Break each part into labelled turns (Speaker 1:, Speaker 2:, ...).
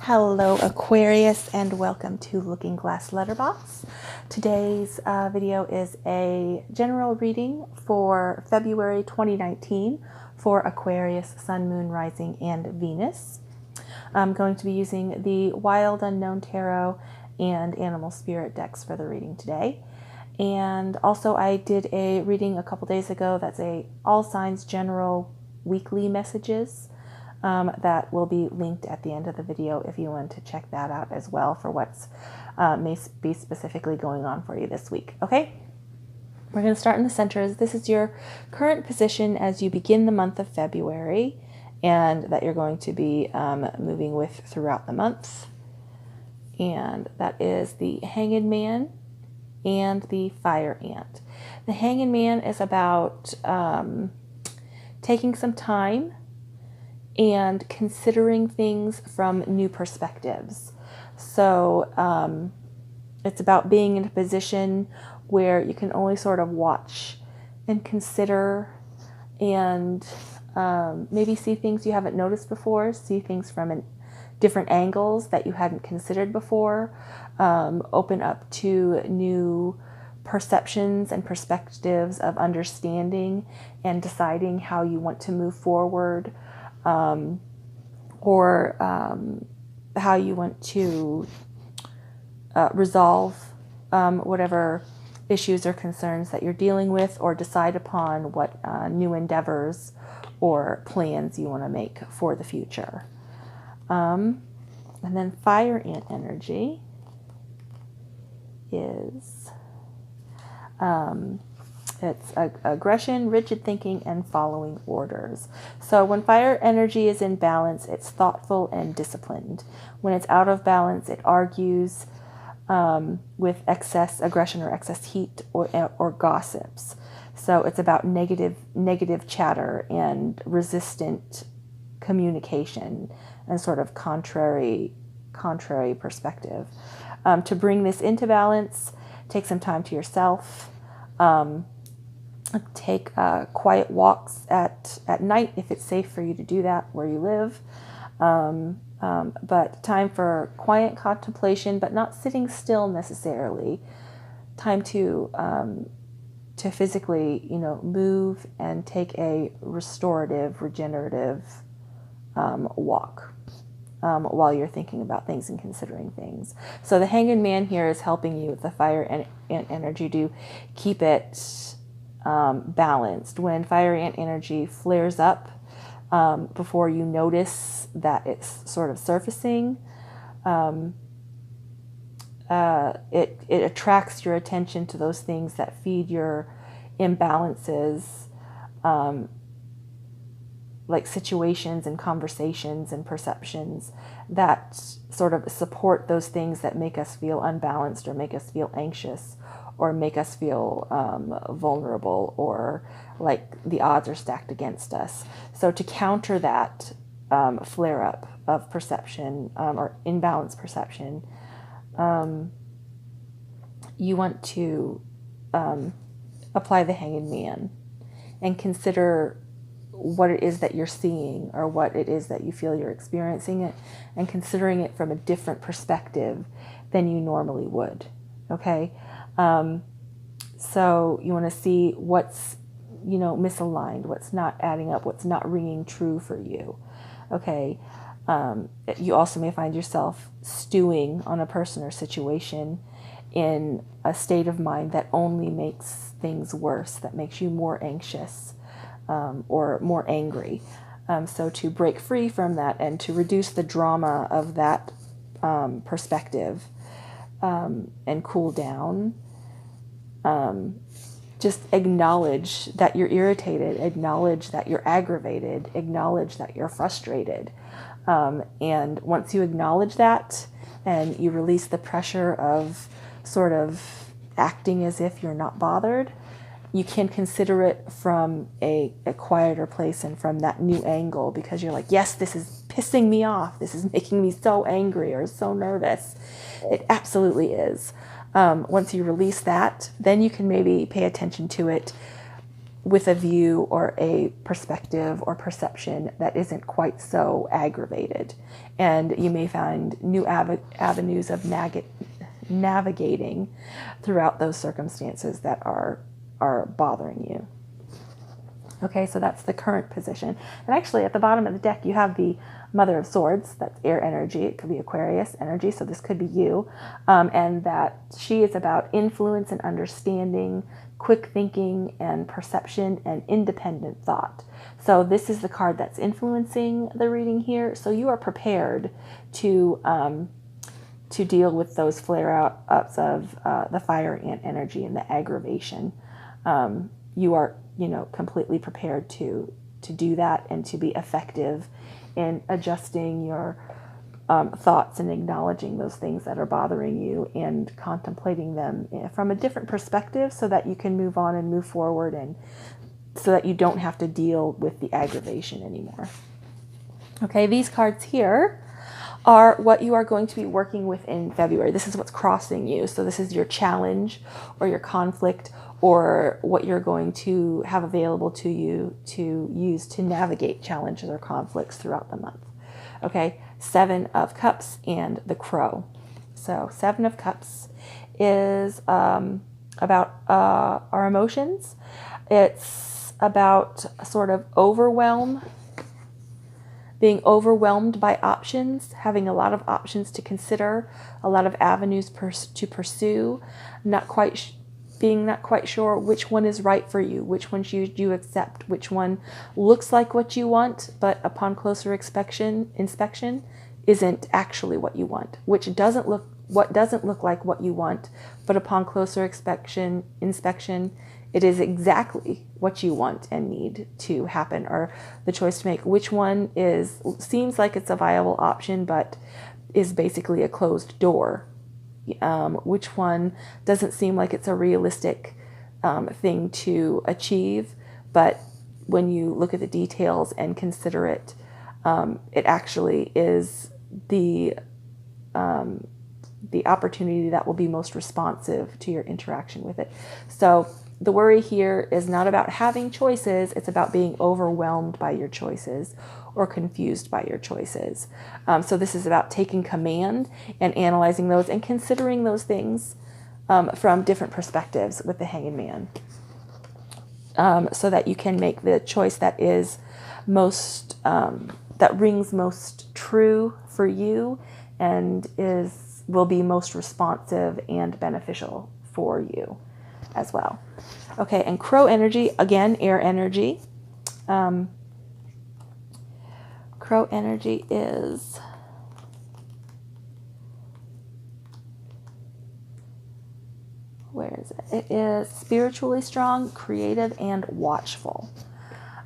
Speaker 1: Hello Aquarius and welcome to Looking Glass Letterbox. Today's video is a general reading for February 2019 for Aquarius, Sun, Moon, Rising, and Venus. I'm going to be using the Wild Unknown Tarot and Animal Spirit decks for the reading today. And also I did a reading a couple days ago that's a all signs general weekly messages. That will be linked at the end of the video if you want to check that out as well for what's may be specifically going on for you this week. Okay, we're going to start in the centers. This is your current position as you begin the month of February, and that you're going to be moving with throughout the month. And that is the Hanged Man and the Fire Ant. The Hanged Man is about taking some time and considering things from new perspectives. So it's about being in a position where you can only sort of watch and consider and maybe see things you haven't noticed before, see things from different angles that you hadn't considered before, open up to new perceptions and perspectives of understanding and deciding how you want to move forward. Or how you want to resolve whatever issues or concerns that you're dealing with, or decide upon what new endeavors or plans you want to make for the future. And then Fire Ant energy is it's aggression, rigid thinking, and following orders. So when fire energy is in balance, it's thoughtful and disciplined. When it's out of balance, it argues with excess aggression or excess heat or gossips. So it's about negative chatter and resistant communication and sort of contrary perspective. To bring this into balance, take some time to yourself. Take quiet walks at night if it's safe for you to do that where you live. But time for quiet contemplation, but not sitting still necessarily. Time to physically, move and take a restorative, regenerative walk while you're thinking about things and considering things. So the Hanged Man here is helping you with the fire and energy to keep it balanced. When fire ant energy flares up before you notice that it's sort of surfacing, it attracts your attention to those things that feed your imbalances, like situations and conversations and perceptions that sort of support those things that make us feel unbalanced or make us feel anxious or make us feel vulnerable or like the odds are stacked against us. So to counter that flare-up of perception or imbalanced perception, you want to apply the Hanged Man and consider what it is that you're seeing or what it is that you feel you're experiencing it, and considering it from a different perspective than you normally would. Okay? So you want to see what's, misaligned, what's not adding up, what's not ringing true for you. Okay. You also may find yourself stewing on a person or situation in a state of mind that only makes things worse, that makes you more anxious, or more angry. So to break free from that and to reduce the drama of that perspective, and cool down, just acknowledge that you're irritated, acknowledge that you're aggravated, acknowledge that you're frustrated. And once you acknowledge that and you release the pressure of sort of acting as if you're not bothered, you can consider it from a quieter place and from that new angle, because you're like, yes, this is pissing me off. This is making me so angry or so nervous. It absolutely is. Once you release that, then you can maybe pay attention to it with a view or a perspective or perception that isn't quite so aggravated. And you may find new avenues of navigating throughout those circumstances that are bothering you. Okay, so that's the current position. And actually at the bottom of the deck you have the Mother of Swords. That's air energy. It could be Aquarius energy, so this could be you. And that she is about influence and understanding, quick thinking and perception and independent thought. So this is the card that's influencing the reading here. So you are prepared to deal with those flare-ups of the fire ant energy and the aggravation. You are, completely prepared to do that and to be effective in adjusting your thoughts and acknowledging those things that are bothering you and contemplating them from a different perspective so that you can move on and move forward, and so that you don't have to deal with the aggravation anymore. Okay, these cards here are what you are going to be working with in February. This is what's crossing you. So this is your challenge or your conflict, or what you're going to have available to you to use to navigate challenges or conflicts throughout the month. Okay, 7 of Cups and the Crow. So 7 of Cups is about our emotions. It's about sort of being overwhelmed by options, having a lot of options to consider, a lot of avenues to pursue, being not quite sure which one is right for you, which one should you accept, which one looks like what you want, but upon closer inspection isn't actually what you want, what doesn't look like what you want, but upon closer inspection, it is exactly what you want and need to happen, or the choice to make. Which one seems like it's a viable option, but is basically a closed door. Which one doesn't seem like it's a realistic thing to achieve, but when you look at the details and consider it, it actually is the opportunity that will be most responsive to your interaction with it. So the worry here is not about having choices, it's about being overwhelmed by your choices or confused by your choices. So this is about taking command and analyzing those and considering those things from different perspectives with the Hanged Man, so that you can make the choice that is most, that rings most true for you and will be most responsive and beneficial for you as well. Okay, and Crow energy, again, air energy. Crow energy is it is spiritually strong, creative, and watchful.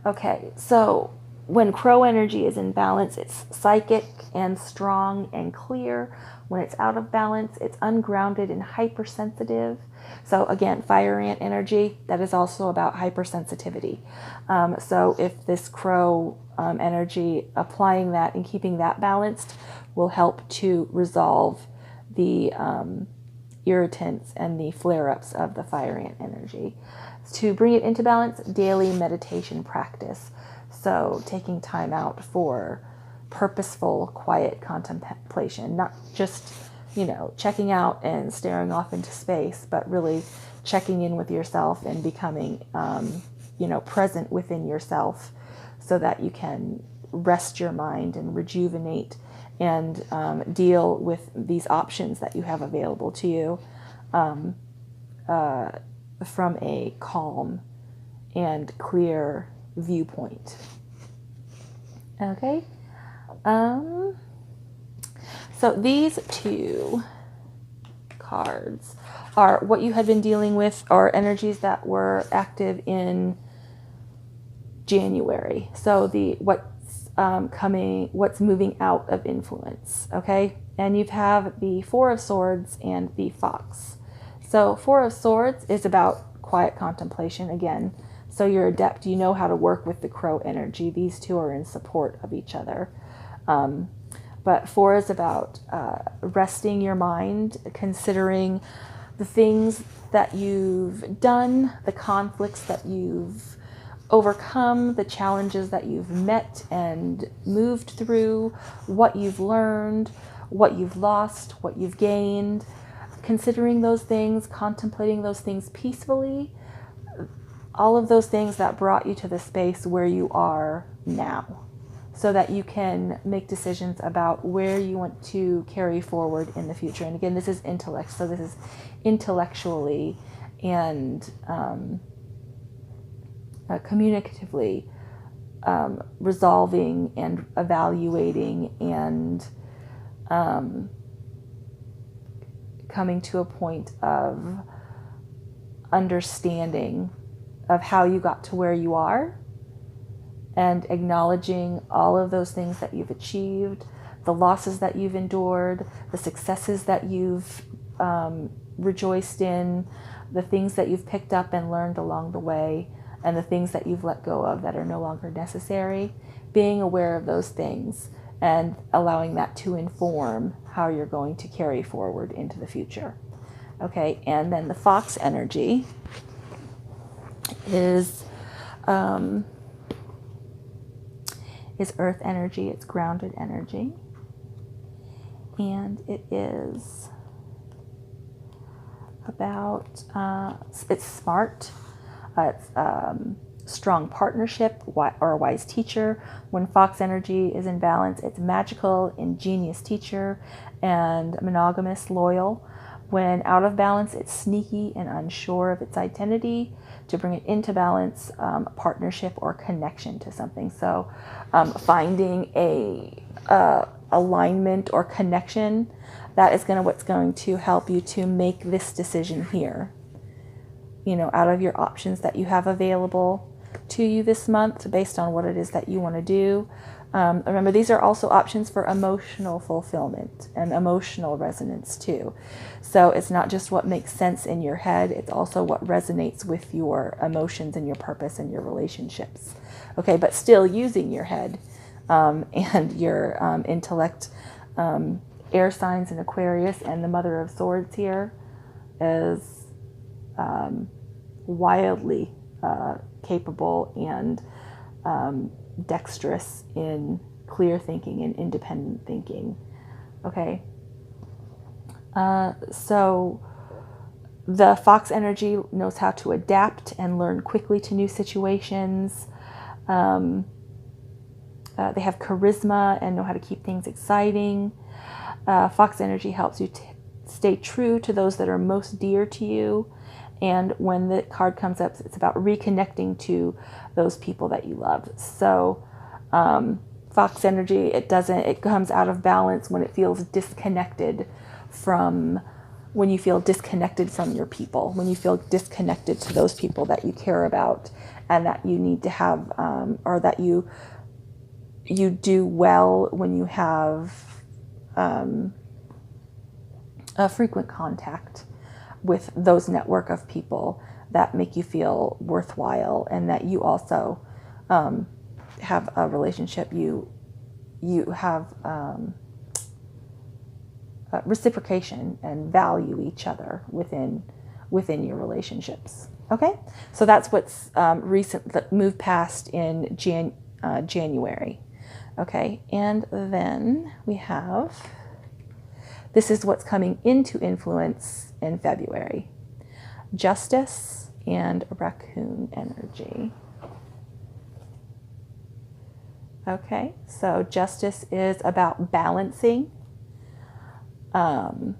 Speaker 1: Okay, so when Crow energy is in balance, it's psychic and strong and clear. When it's out of balance, it's ungrounded and hypersensitive. So again, fire ant energy, that is also about hypersensitivity. So if this Crow energy, applying that and keeping that balanced will help to resolve the irritants and the flare-ups of the fire ant energy. To bring it into balance, daily meditation practice. So taking time out for purposeful, quiet contemplation, not just, checking out and staring off into space, but really checking in with yourself and becoming, present within yourself so that you can rest your mind and rejuvenate and deal with these options that you have available to you from a calm and clear viewpoint. Okay. So these 2 cards are what you had been dealing with, or energies that were active in January. So what's moving out of influence. Okay. And you have the 4 of Swords and the Fox. So 4 of Swords is about quiet contemplation again. So you're adept, you know how to work with the Crow energy. These 2 are in support of each other. But 4 is about resting your mind, considering the things that you've done, the conflicts that you've overcome the challenges that you've met and moved through, what you've learned, what you've lost, what you've gained, considering those things, contemplating those things peacefully, all of those things that brought you to the space where you are now, so that you can make decisions about where you want to carry forward in the future. And again, this is intellect, so this is intellectually and communicatively resolving and evaluating and coming to a point of understanding of how you got to where you are, and acknowledging all of those things that you've achieved, the losses that you've endured, the successes that you've rejoiced in, the things that you've picked up and learned along the way, and the things that you've let go of that are no longer necessary. Being aware of those things and allowing that to inform how you're going to carry forward into the future. Okay, and then the fox energy is earth energy. It's grounded energy, and it is about it's smart, it's strong partnership or a wise teacher. When fox energy is in balance, it's magical, ingenious teacher, and monogamous, loyal. When out of balance, it's sneaky and unsure of its identity. To bring it into balance, partnership or connection to something. So finding a alignment or connection, that is what's going to help you to make this decision here. You know, out of your options that you have available to you this month, based on what it is that you want to do. Remember, these are also options for emotional fulfillment and emotional resonance too. So it's not just what makes sense in your head, it's also what resonates with your emotions and your purpose and your relationships. Okay, but still using your head and your intellect. Air signs in Aquarius, and the Mother of Swords here is wildly capable and dexterous in clear thinking and independent thinking. Okay, so the fox energy knows how to adapt and learn quickly to new situations. They have charisma and know how to keep things exciting. Fox energy helps you stay true to those that are most dear to you. And when the card comes up, it's about reconnecting to those people that you love. So fox energy, it comes out of balance when it feels disconnected from, when you feel disconnected from your people, when you feel disconnected to those people that you care about and that you need to have, or that you do well when you have a frequent contact with those network of people that make you feel worthwhile, and that you also have a relationship, you have reciprocation and value each other within your relationships. Okay, so that's what's that moved past in January. Okay, and then we have, this is what's coming into influence in February. Justice and raccoon energy. Okay, so justice is about balancing, and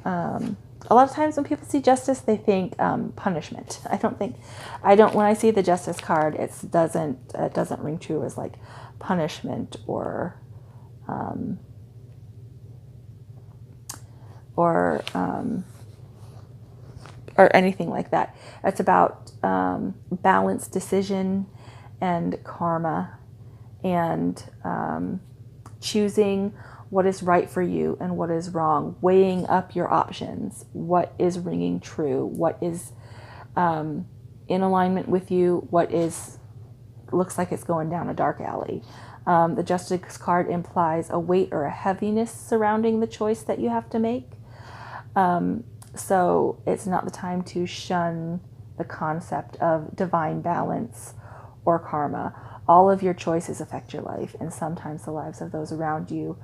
Speaker 1: a lot of times when people see justice, they think punishment. When I see the justice card, it doesn't ring true as like punishment or anything like that. It's about balanced decision and karma, and choosing what is right for you and what is wrong, weighing up your options, what is ringing true, what is in alignment with you, what looks like it's going down a dark alley. The Justice card implies a weight or a heaviness surrounding the choice that you have to make. So it's not the time to shun the concept of divine balance or karma. All of your choices affect your life, and sometimes the lives of those around you,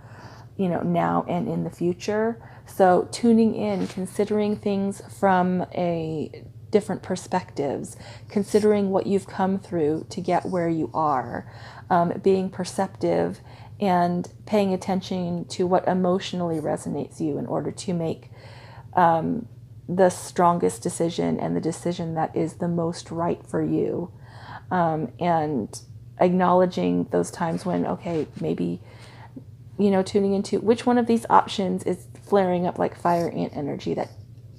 Speaker 1: now and in the future. So tuning in, considering things from a different perspectives, considering what you've come through to get where you are, being perceptive and paying attention to what emotionally resonates you in order to make the strongest decision and the decision that is the most right for you. And acknowledging those times when, okay, maybe, tuning into which one of these options is flaring up like fire ant energy that,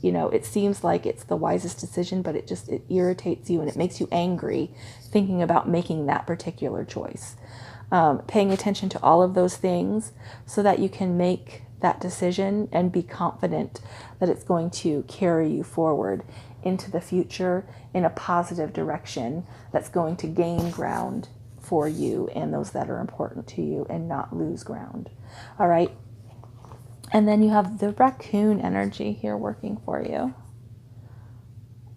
Speaker 1: it seems like it's the wisest decision, but it irritates you and it makes you angry thinking about making that particular choice. Paying attention to all of those things so that you can make that decision and be confident that it's going to carry you forward into the future in a positive direction that's going to gain ground for you and those that are important to you and not lose ground. All right. And then you have the raccoon energy here working for you.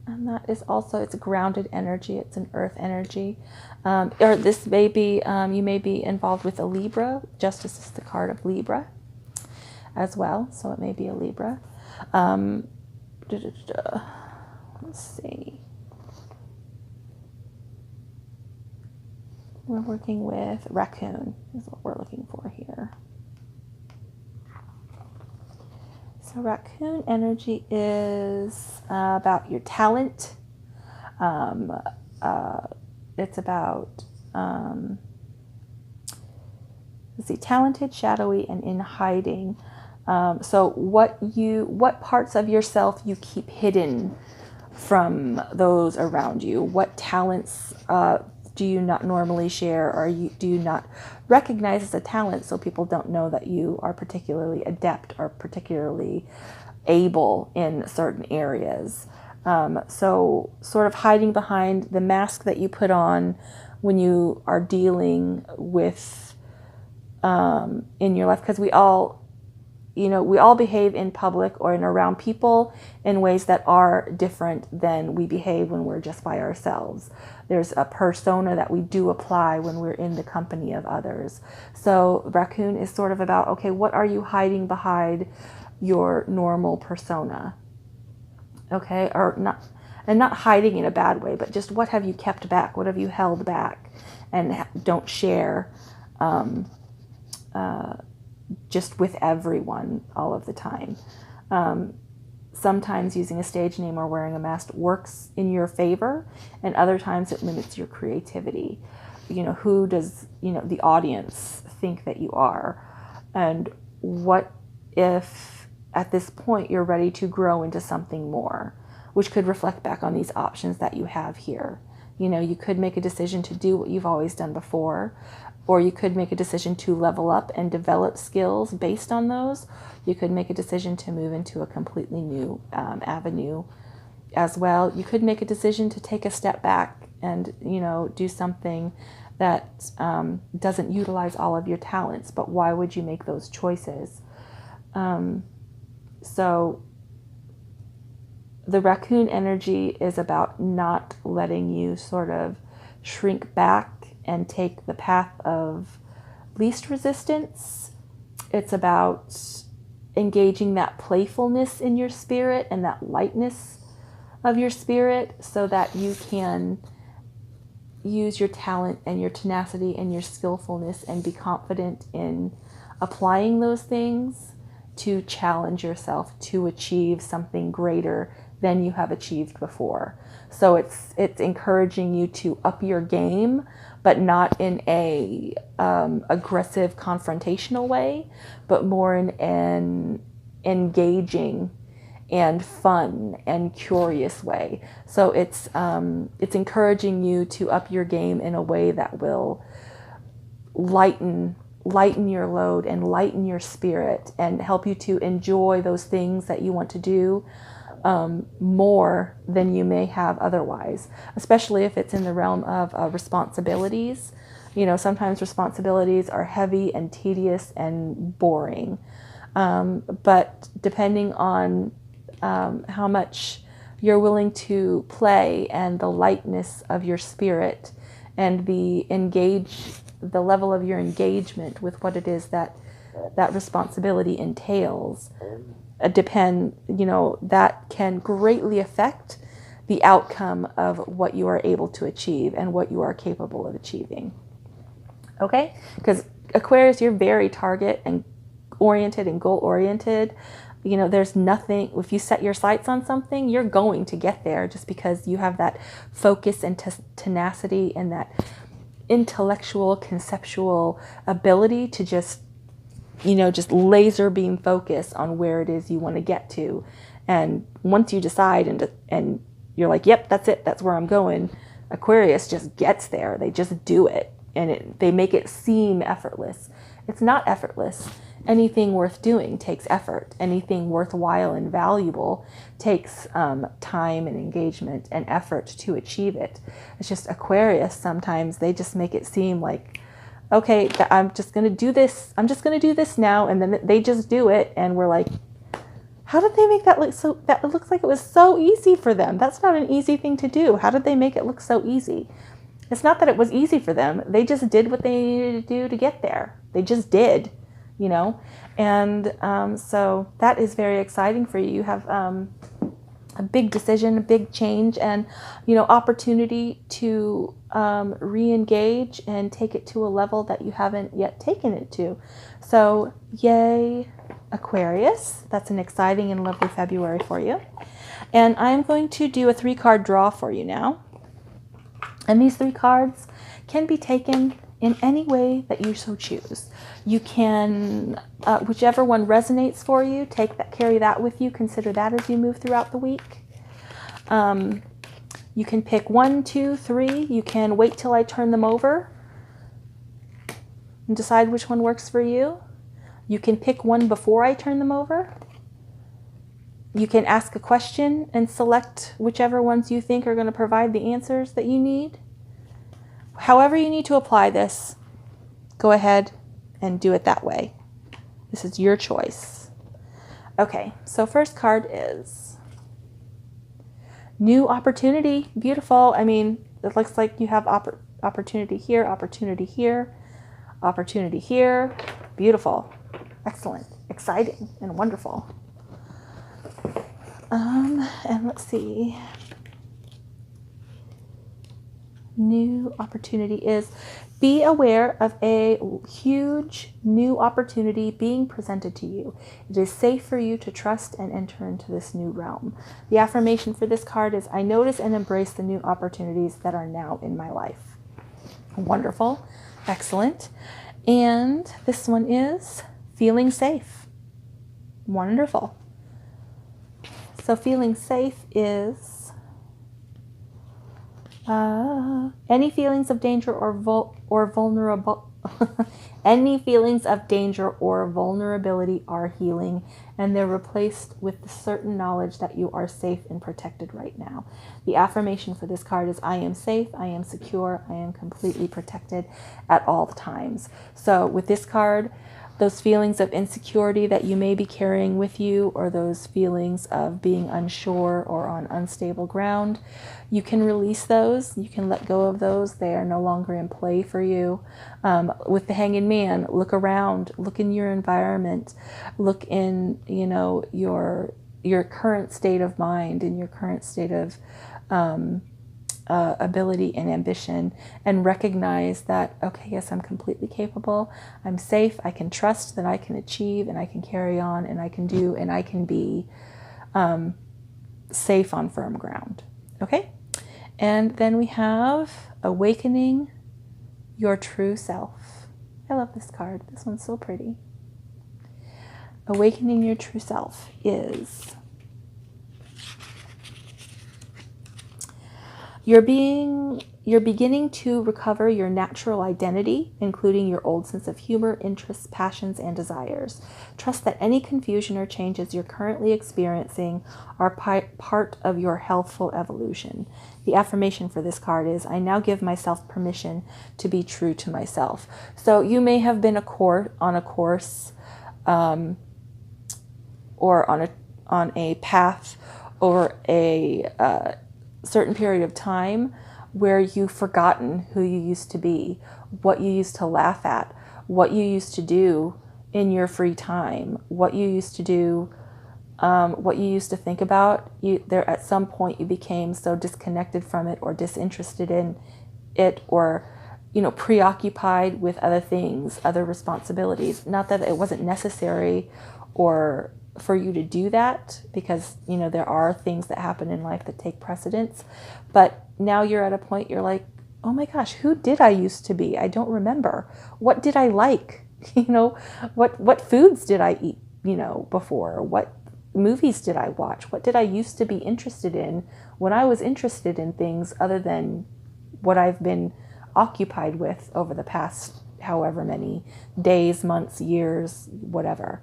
Speaker 1: And that is also, it's a grounded energy. It's an earth energy. Or this may be, you may be involved with a Libra. Justice is the card of Libra as well. So it may be a Libra. Let's see. We're working with raccoon is what we're looking for here. So raccoon energy is about your talent. It's about, let's see, talented, shadowy, and in hiding. So what parts of yourself you keep hidden from those around you? What talents do you not normally share, or do you not recognize as a talent so people don't know that you are particularly adept or particularly able in certain areas? So sort of hiding behind the mask that you put on when you are dealing with in your life, because we all behave in public or in around people in ways that are different than we behave when we're just by ourselves. There's a persona that we do apply when we're in the company of others. So raccoon is sort of about, okay, what are you hiding behind your normal persona? Okay, or not, and not hiding in a bad way, but just what have you kept back? What have you held back and don't share just with everyone all of the time? Sometimes using a stage name or wearing a mask works in your favor, and other times it limits your creativity. Who does, the audience think that you are? And what if at this point you're ready to grow into something more, which could reflect back on these options that you have here? You could make a decision to do what you've always done before, or you could make a decision to level up and develop skills based on those. You could make a decision to move into a completely new avenue as well. You could make a decision to take a step back and, do something that doesn't utilize all of your talents. But why would you make those choices? So the raccoon energy is about not letting you sort of shrink back and take the path of least resistance. It's about engaging that playfulness in your spirit and that lightness of your spirit so that you can use your talent and your tenacity and your skillfulness and be confident in applying those things to challenge yourself to achieve something greater than you have achieved before. So it's encouraging you to up your game, but not in a aggressive, confrontational way, but more in an engaging and fun and curious way. So it's encouraging you to up your game in a way that will lighten your load and lighten your spirit and help you to enjoy those things that you want to do more than you may have otherwise, especially if it's in the realm of responsibilities. Sometimes responsibilities are heavy and tedious and boring. But depending on how much you're willing to play, and the lightness of your spirit, and the level of your engagement with what it is that responsibility entails, that can greatly affect the outcome of what you are able to achieve and what you are capable of achieving. Okay? Because Aquarius, you're very target and oriented and goal oriented. There's nothing, if you set your sights on something, you're going to get there, just because you have that focus and tenacity and that intellectual, conceptual ability to just laser beam focus on where it is you want to get to. And once you decide and you're like, yep, that's it, that's where I'm going, Aquarius just gets there. They just do it, and they make it seem effortless. It's not effortless. Anything worth doing takes effort. Anything worthwhile and valuable takes time and engagement and effort to achieve it. It's just Aquarius, sometimes they just make it seem like, okay, I'm just going to do this. I'm just going to do this now. And then they just do it. And we're like, how did they make that look so, that looks like it was so easy for them? That's not an easy thing to do. How did they make it look so easy? It's not that it was easy for them. They just did what they needed to do to get there. They just did. And so that is very exciting for you. You have a big decision, a big change, and opportunity to re-engage and take it to a level that you haven't yet taken it to. So yay, Aquarius. That's an exciting and lovely February for you. And I'm going to do a 3-card draw for you now. And these 3 cards can be taken in any way that you so choose. You can, whichever one resonates for you, carry that with you. Consider that as you move throughout the week. You can pick 1, 2, 3. You can wait till I turn them over and decide which one works for you. You can pick one before I turn them over. You can ask a question and select whichever ones you think are going to provide the answers that you need. However you need to apply this, go ahead and do it that way. This is your choice. Okay, so first card is new opportunity. Beautiful. I mean, it looks like you have opportunity here, opportunity here, opportunity here. Beautiful. Excellent. Exciting and wonderful. And let's see. New opportunity is be aware of a huge new opportunity being presented to you. It is safe for you to trust and enter into this new realm. The affirmation for this card is, I notice and embrace the new opportunities that are now in my life. Wonderful. Excellent. And this one is feeling safe. Wonderful. So feeling safe is any feelings of danger or vulnerable any feelings of danger or vulnerability are healing, and they're replaced with the certain knowledge that you are safe and protected right now. The affirmation for this card is, I am safe, I am secure, I am completely protected at all times. So with this card, those feelings of insecurity that you may be carrying with you, or those feelings of being unsure or on unstable ground, you can release those. You can let go of those. They are no longer in play for you. With the Hanged Man, look around, look in your environment, look in, your current state of mind and your current state of ability and ambition, and recognize that, okay, yes, I'm completely capable, I'm safe, I can trust that I can achieve and I can carry on and I can do and I can be safe on firm ground. Okay? And then we have awakening your true self. I love this card. This one's so pretty. Awakening your true self is you're beginning to recover your natural identity, including your old sense of humor, interests, passions, and desires. Trust that any confusion or changes you're currently experiencing are part of your healthful evolution. The affirmation for this card is, I now give myself permission to be true to myself. So you may have been on a course or on on a path or a certain period of time where you've forgotten who you used to be, what you used to laugh at, what you used to do in your free time, what you used to do, what you used to think about. There at some point you became so disconnected from it or disinterested in it, or preoccupied with other things, other responsibilities. Not that it wasn't necessary or for you to do that, because there are things that happen in life that take precedence, but now you're at a point you're like, oh my gosh, who did I used to be? I don't remember. What did I like? What foods did I eat before? What movies did I watch? What did I used to be interested in when I was interested in things other than what I've been occupied with over the past however many days, months, years, whatever.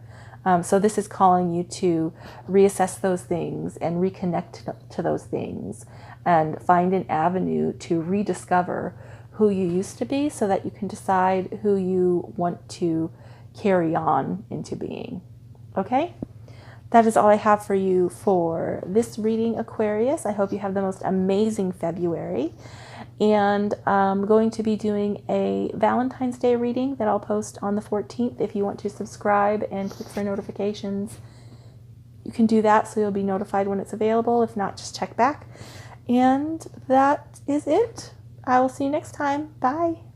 Speaker 1: So this is calling you to reassess those things and reconnect to those things and find an avenue to rediscover who you used to be, so that you can decide who you want to carry on into being. Okay? That is all I have for you for this reading, Aquarius. I hope you have the most amazing February. And I'm going to be doing a Valentine's Day reading that I'll post on the 14th. If you want to subscribe and click for notifications, you can do that so you'll be notified when it's available. If not, just check back. And that is it. I will see you next time. Bye.